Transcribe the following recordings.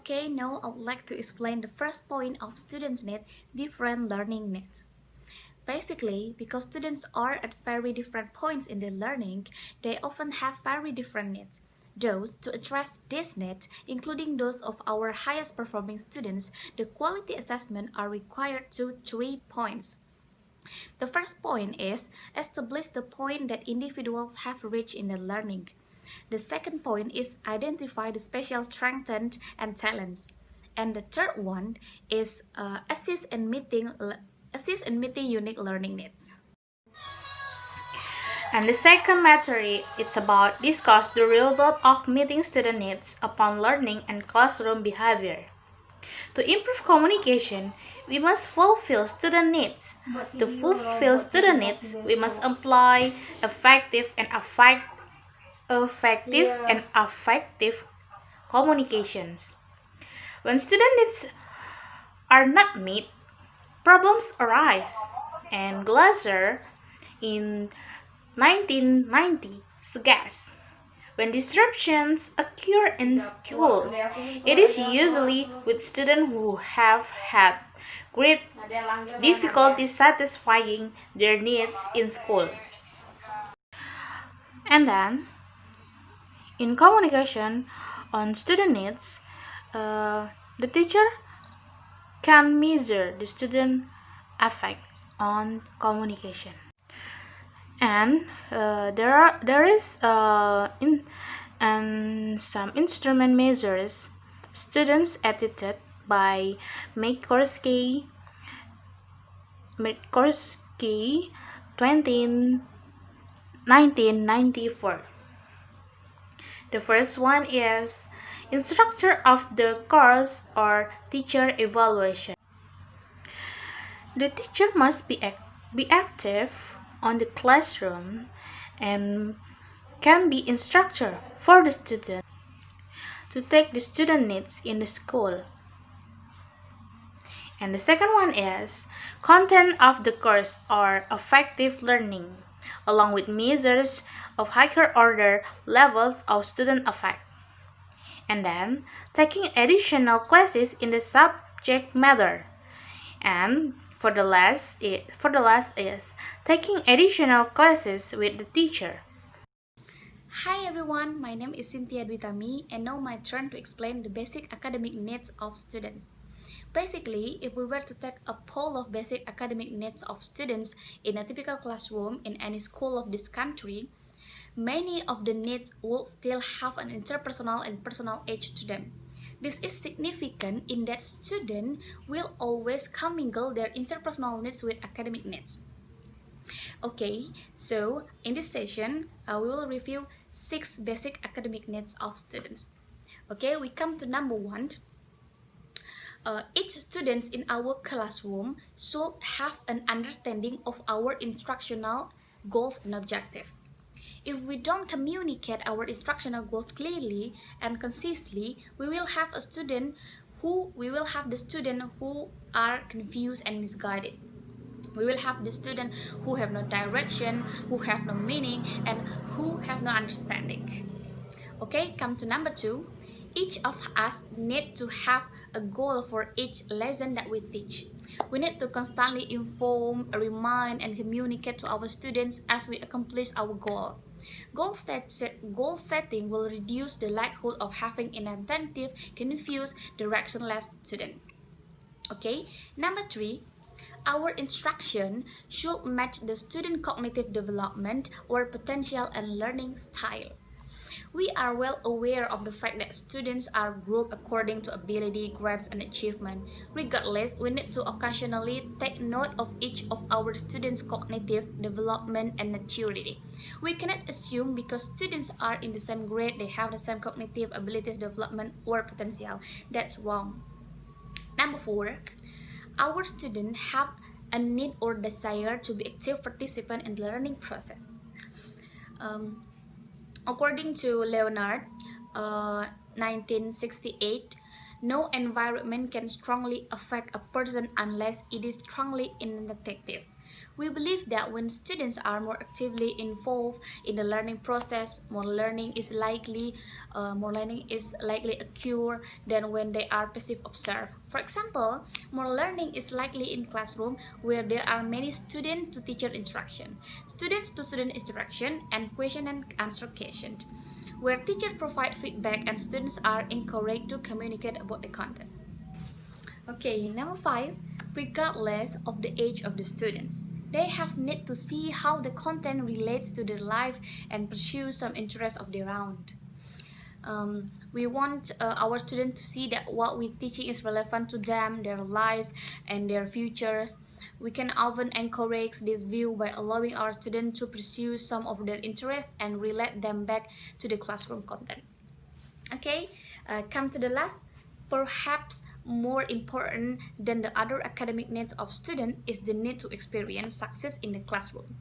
Okay, now I would like to explain the first point of students' need, different learning needs. Basically, because students are at very different points in their learning, they often have very different needs. Thus, to address these needs, including those of our highest performing students, the quality assessment are required to 3 points. The first point is establish the point that individuals have reached in their learning. The second point is identify the special strengths and talents. And the third one is assist in meeting unique learning needs. And the second matter is about discuss the result of meeting student needs upon learning and classroom behavior. To improve communication, we must fulfill student needs. To fulfill student needs, we must apply effective and effective communications. When student needs are not met, problems arise, and Glaser in 1990 suggests when disruptions occur in schools, it is usually with students who have had great difficulty satisfying their needs in school. And then, in communication on student needs, the teacher can measure the student effect on communication. And there is some instrument measures students edited by Mikorsky 1994. The first one is instructor of the course or teacher evaluation. The teacher must be active on the classroom and can be instructor for the student to take the student needs in the school. And the second one is content of the course or effective learning, along with measures of higher order levels of student effect. And then taking additional classes in the subject matter. And for the last is taking additional classes with the teacher. Hi everyone, my name is Cynthia Dwitami and now my turn to explain the basic academic needs of students. Basically, if we were to take a poll of basic academic needs of students in a typical classroom in any school of this country, many of the needs will still have an interpersonal and personal edge to them. This is significant in that students will always commingle their interpersonal needs with academic needs. Okay, so in this session, we will review 6 basic academic needs of students. Okay, we come to number 1. Each student in our classroom should have an understanding of our instructional goals and objectives. If we don't communicate our instructional goals clearly and concisely, we will have the student who are confused and misguided. We will have the student who have no direction, who have no meaning, and who have no understanding. Okay, come to number 2. Each of us need to have a goal for each lesson that we teach. We need to constantly inform, remind, and communicate to our students as we accomplish our goal. Goal setting will reduce the likelihood of having inattentive, confused, directionless student. Okay, number 3. Our instruction should match the student cognitive development or potential and learning style. We are well aware of the fact that students are grouped according to ability, grades, and achievement. Regardless, we need to occasionally take note of each of our students' cognitive development and maturity. We cannot assume because students are in the same grade, they have the same cognitive abilities, development, or potential. That's wrong. Number 4. Our students have a need or desire to be active participant in the learning process. According to Leonard, 1968, no environment can strongly affect a person unless it is strongly initiative. We believe that when students are more actively involved in the learning process, more learning is likely occur than when they are passive observe. For example, more learning is likely in classroom where there are many student to teacher interaction, students to student interaction, and question and answer questions, where teachers provide feedback and students are encouraged to communicate about the content. Okay, number 5, regardless of the age of the students, they have need to see how the content relates to their life and pursue some interest of their own. We want our students to see that what we teaching is relevant to them, their lives, and their futures. We can often encourage this view by allowing our students to pursue some of their interests and relate them back to the classroom content. Okay, come to the last. Perhaps more important than the other academic needs of students is the need to experience success in the classroom.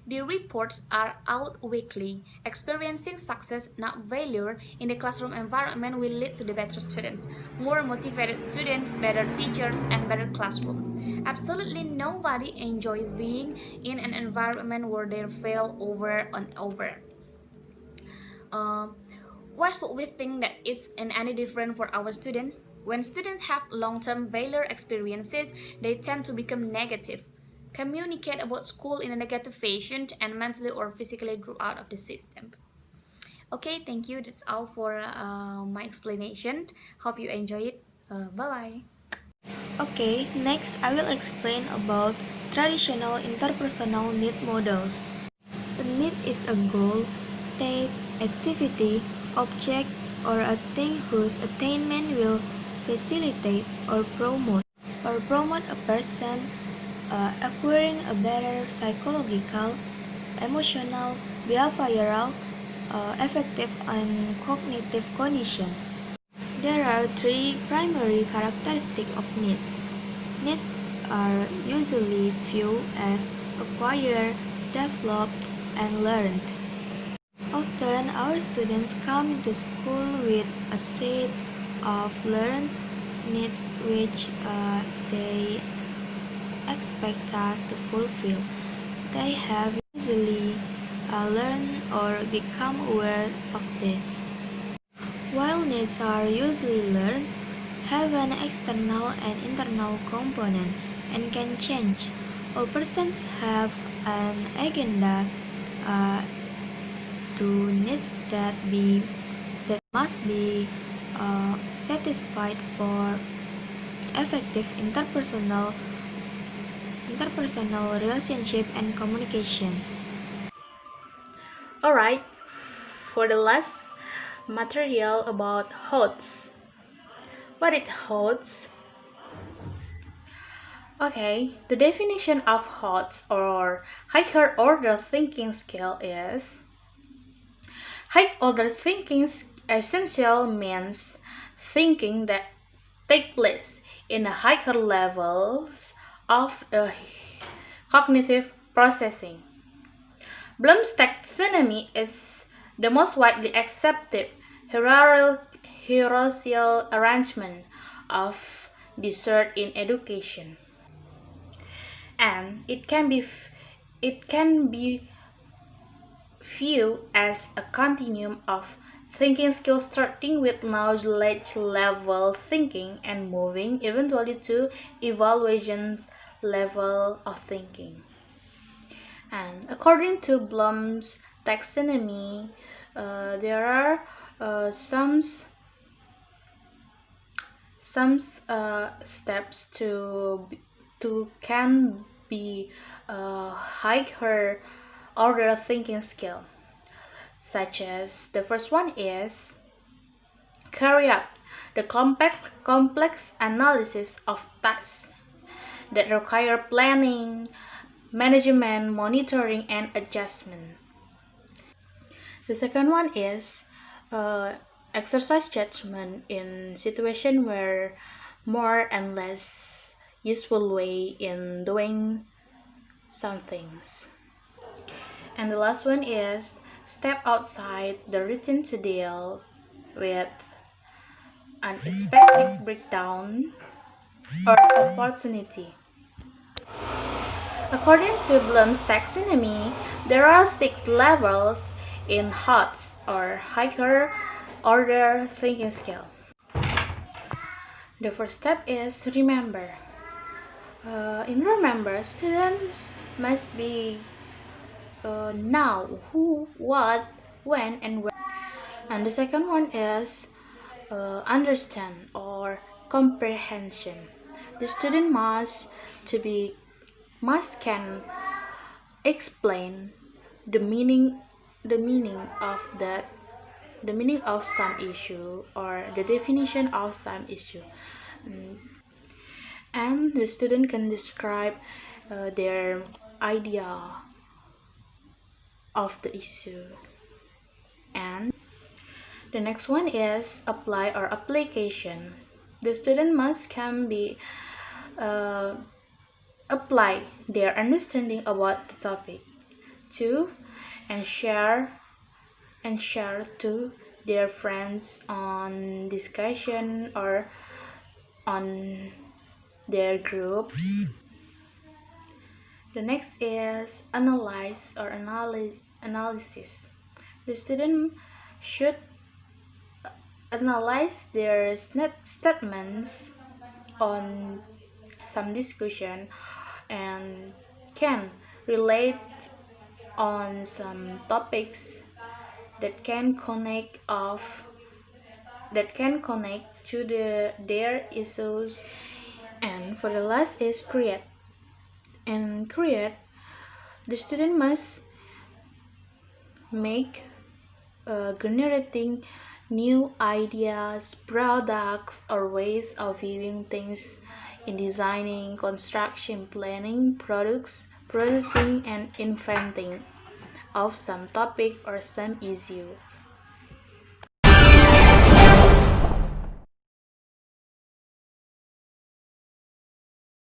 The reports are out weekly. Experiencing success, not failure, in the classroom environment will lead to the better students, more motivated students, better teachers, and better classrooms. Absolutely nobody enjoys being in an environment where they fail over and over. Why should we think that it's any different for our students? When students have long-term failure experiences, they tend to become negative, communicate about school in a negative fashion, and mentally or physically drop out of the system. Okay, thank you. That's all for my explanation. Hope you enjoy it. Bye-bye. Okay, next I will explain about traditional interpersonal need models. A need is a goal, state, activity, object, or a thing whose attainment will facilitate or promote a person acquiring a better psychological, emotional, behavioral, affective, and cognitive condition. There are three primary characteristics of needs. Needs are usually viewed as acquired, developed, and learned. Often, our students come to school with a set of learned needs which they expect us to fulfill. They have usually learned or become aware of this. While needs are usually learned, have an external and internal component and can change. All persons have an agenda to needs that must be satisfied for effective interpersonal relationship and communication. Alright, for the last material about HOTS. What is HOTS? Okay, the definition of HOTS or higher order thinking skill is high order thinking essential means thinking that take place in the higher levels of cognitive processing. Bloom's taxonomy is the most widely accepted hierarchical arrangement of desert in education, and it can be viewed as a continuum of thinking skills starting with knowledge level thinking and moving eventually to evaluation level of thinking. And according to Bloom's taxonomy, there are some steps to can be higher order thinking skill, such as the first one is carry out the complex analysis of tasks that require planning, management, monitoring, and adjustment. The second one is exercise judgment in situation where more and less useful way in doing some things. And the last one is step outside the routine to deal with unexpected breakdown or opportunity. According to Bloom's taxonomy, there are 6 levels in HOTS or higher order thinking scale. The first step is to remember. In remember, students must be know who, what, when, and where. And the second one is understand or comprehension. The student can explain the meaning of some issue or the definition of some issue. Mm, and the student can describe their idea of the issue. And the next one is apply or application. The student can be apply their understanding about the topic to and share to their friends on discussion or on their groups. The next is analyze or analysis. The student should analyze their statements on some discussion and can relate on some topics that can connect to their issues. And for the last is create. And create, the student must make generating new ideas, products, or ways of viewing things in designing, construction, planning, producing, and inventing of some topic or some issue.